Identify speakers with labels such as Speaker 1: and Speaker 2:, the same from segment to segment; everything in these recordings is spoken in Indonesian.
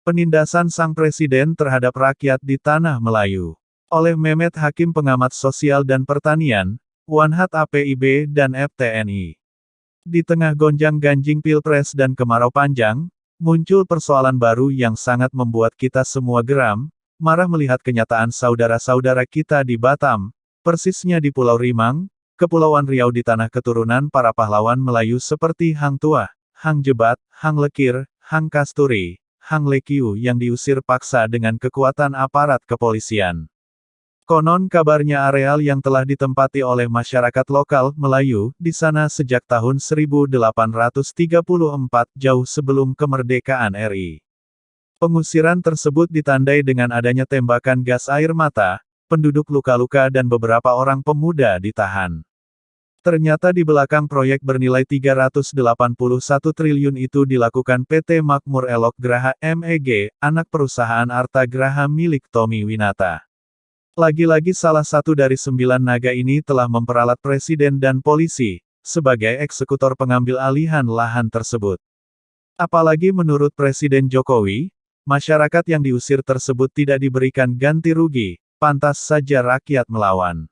Speaker 1: Penindasan Sang Presiden terhadap Rakyat di Tanah Melayu. Oleh Mehmet Hakim Pengamat Sosial dan Pertanian, Wanhat APIB dan FTNI. Di tengah gonjang-ganjing Pilpres dan kemarau panjang, muncul persoalan baru yang sangat membuat kita semua geram, marah melihat kenyataan saudara-saudara kita di Batam, persisnya di Pulau Rimang, Kepulauan Riau di tanah keturunan para pahlawan Melayu seperti Hang Tuah, Hang Jebat, Hang Lekir, Hang Kasturi, Hang Lekiu yang diusir paksa dengan kekuatan aparat kepolisian. Konon kabarnya areal yang telah ditempati oleh masyarakat lokal Melayu di sana sejak tahun 1834 jauh sebelum kemerdekaan RI. Pengusiran tersebut ditandai dengan adanya tembakan gas air mata, penduduk luka-luka dan beberapa orang pemuda ditahan. Ternyata di belakang proyek bernilai 381 triliun itu dilakukan PT Makmur Elok Graha MEG, anak perusahaan Arta Graha milik Tommy Winata. Lagi-lagi salah satu dari 9 naga ini telah memperalat presiden dan polisi, sebagai eksekutor pengambil alihan lahan tersebut. Apalagi menurut Presiden Jokowi, masyarakat yang diusir tersebut tidak diberikan ganti rugi, pantas saja rakyat melawan.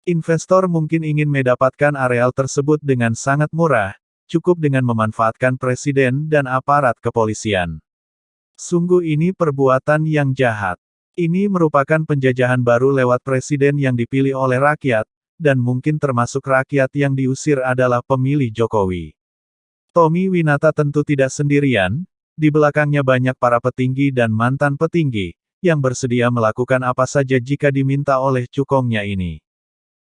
Speaker 1: Investor mungkin ingin mendapatkan areal tersebut dengan sangat murah, cukup dengan memanfaatkan presiden dan aparat kepolisian. Sungguh ini perbuatan yang jahat. Ini merupakan penjajahan baru lewat presiden yang dipilih oleh rakyat, dan mungkin termasuk rakyat yang diusir adalah pemilih Jokowi. Tommy Winata tentu tidak sendirian, di belakangnya banyak para petinggi dan mantan petinggi, yang bersedia melakukan apa saja jika diminta oleh cukongnya ini.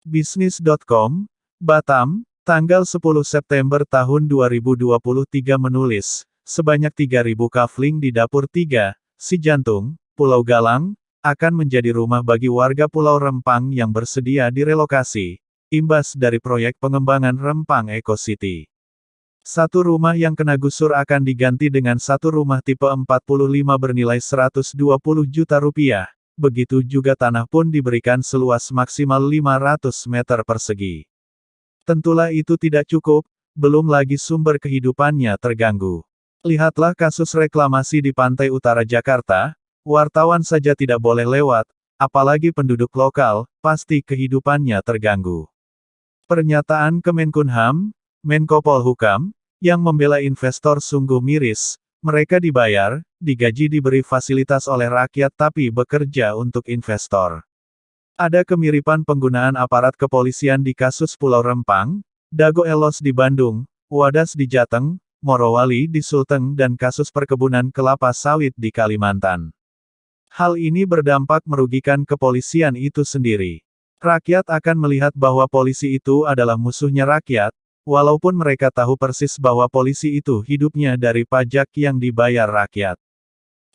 Speaker 1: Bisnis.com, Batam, tanggal 10 September tahun 2023 menulis, sebanyak 3.000 kafling di Dapur 3, Cijantung, Pulau Galang, akan menjadi rumah bagi warga Pulau Rempang yang bersedia direlokasi, imbas dari proyek pengembangan Rempang Eco City. Satu rumah yang kena gusur akan diganti dengan satu rumah tipe 45 bernilai 120 juta rupiah. Begitu juga tanah pun diberikan seluas maksimal 500 meter persegi. Tentulah itu tidak cukup, belum lagi sumber kehidupannya terganggu. Lihatlah kasus reklamasi di pantai utara Jakarta, wartawan saja tidak boleh lewat, apalagi penduduk lokal, pasti kehidupannya terganggu. Pernyataan Kemenkumham, Menko Polhukam, yang membela investor sungguh miris. Mereka dibayar, digaji diberi fasilitas oleh rakyat tapi bekerja untuk investor. Ada kemiripan penggunaan aparat kepolisian di kasus Pulau Rempang, Dago Elos di Bandung, Wadas di Jateng, Morowali di Sulteng dan kasus perkebunan kelapa sawit di Kalimantan. Hal ini berdampak merugikan kepolisian itu sendiri. Rakyat akan melihat bahwa polisi itu adalah musuhnya rakyat, walaupun mereka tahu persis bahwa polisi itu hidupnya dari pajak yang dibayar rakyat.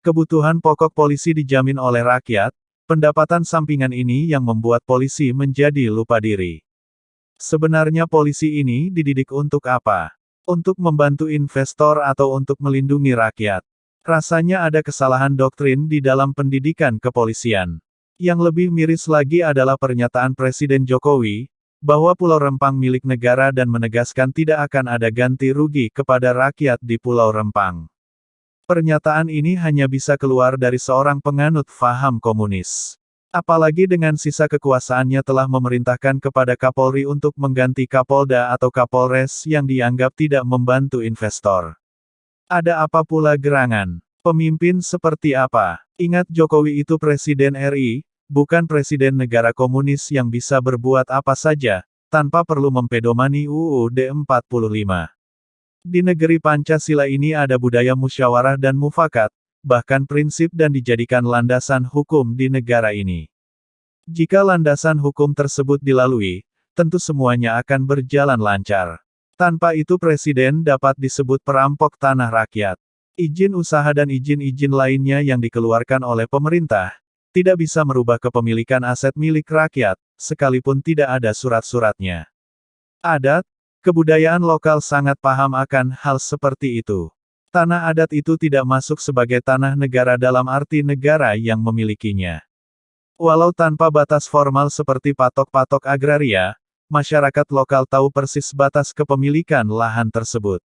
Speaker 1: Kebutuhan pokok polisi dijamin oleh rakyat, pendapatan sampingan ini yang membuat polisi menjadi lupa diri. Sebenarnya polisi ini dididik untuk apa? Untuk membantu investor atau untuk melindungi rakyat? Rasanya ada kesalahan doktrin di dalam pendidikan kepolisian. Yang lebih miris lagi adalah pernyataan Presiden Jokowi, bahwa Pulau Rempang milik negara dan menegaskan tidak akan ada ganti rugi kepada rakyat di Pulau Rempang. Pernyataan ini hanya bisa keluar dari seorang penganut faham komunis. Apalagi dengan sisa kekuasaannya telah memerintahkan kepada Kapolri untuk mengganti Kapolda atau Kapolres yang dianggap tidak membantu investor. Ada apa pula gerangan? Pemimpin seperti apa? Ingat Jokowi itu Presiden RI, bukan presiden negara komunis yang bisa berbuat apa saja, tanpa perlu mempedomani UUD 45. Di negeri Pancasila ini ada budaya musyawarah dan mufakat, bahkan prinsip dan dijadikan landasan hukum di negara ini. Jika landasan hukum tersebut dilalui, tentu semuanya akan berjalan lancar. Tanpa itu presiden dapat disebut perampok tanah rakyat. Izin usaha dan izin-izin lainnya yang dikeluarkan oleh pemerintah, tidak bisa merubah kepemilikan aset milik rakyat, sekalipun tidak ada surat-suratnya. Adat, kebudayaan lokal sangat paham akan hal seperti itu. Tanah adat itu tidak masuk sebagai tanah negara dalam arti negara yang memilikinya. Walau tanpa batas formal seperti patok-patok agraria, masyarakat lokal tahu persis batas kepemilikan lahan tersebut.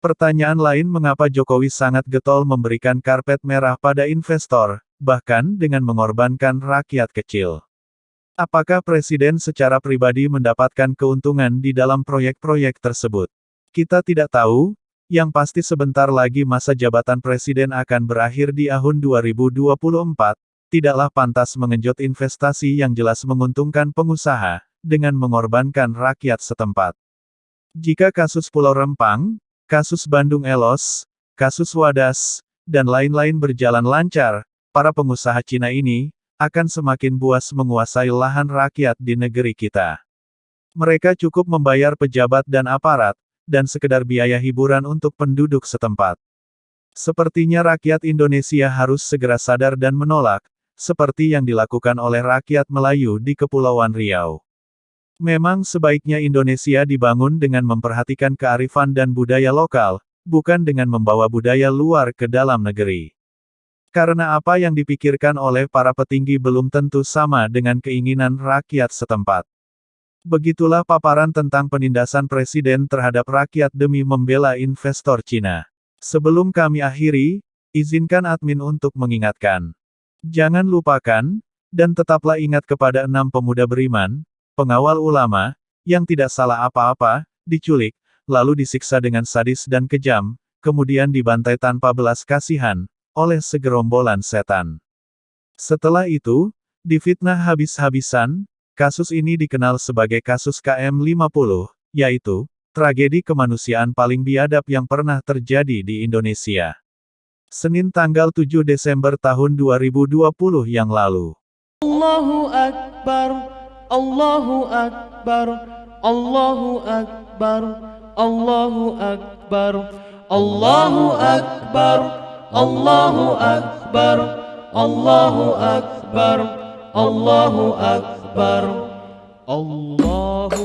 Speaker 1: Pertanyaan lain, mengapa Jokowi sangat getol memberikan karpet merah pada investor, bahkan dengan mengorbankan rakyat kecil? Apakah Presiden secara pribadi mendapatkan keuntungan di dalam proyek-proyek tersebut? Kita tidak tahu, yang pasti sebentar lagi masa jabatan Presiden akan berakhir di tahun 2024, tidaklah pantas mengenjot investasi yang jelas menguntungkan pengusaha, dengan mengorbankan rakyat setempat. Jika kasus Pulau Rempang, kasus Bandung Elos, kasus Wadas, dan lain-lain berjalan lancar, para pengusaha Cina ini akan semakin buas menguasai lahan rakyat di negeri kita. Mereka cukup membayar pejabat dan aparat, dan sekedar biaya hiburan untuk penduduk setempat. Sepertinya rakyat Indonesia harus segera sadar dan menolak, seperti yang dilakukan oleh rakyat Melayu di Kepulauan Riau. Memang sebaiknya Indonesia dibangun dengan memperhatikan kearifan dan budaya lokal, bukan dengan membawa budaya luar ke dalam negeri. Karena apa yang dipikirkan oleh para petinggi belum tentu sama dengan keinginan rakyat setempat. Begitulah paparan tentang penindasan Presiden terhadap rakyat demi membela investor Cina. Sebelum kami akhiri, izinkan admin untuk mengingatkan. Jangan lupakan, dan tetaplah ingat kepada 6 pemuda beriman, pengawal ulama, yang tidak salah apa-apa, diculik, lalu disiksa dengan sadis dan kejam, kemudian dibantai tanpa belas kasihan, oleh segerombolan setan. Setelah itu, difitnah habis-habisan, kasus ini dikenal sebagai kasus KM50, yaitu, tragedi kemanusiaan paling biadab yang pernah terjadi di Indonesia. Senin tanggal 7 Desember tahun 2020 yang lalu.
Speaker 2: Allahu Akbar. Allahu Akbar, Allahu Akbar, Allahu Akbar, Allahu Akbar, Allahu Akbar, Allahu Akbar, Allahu Akbar, Allahu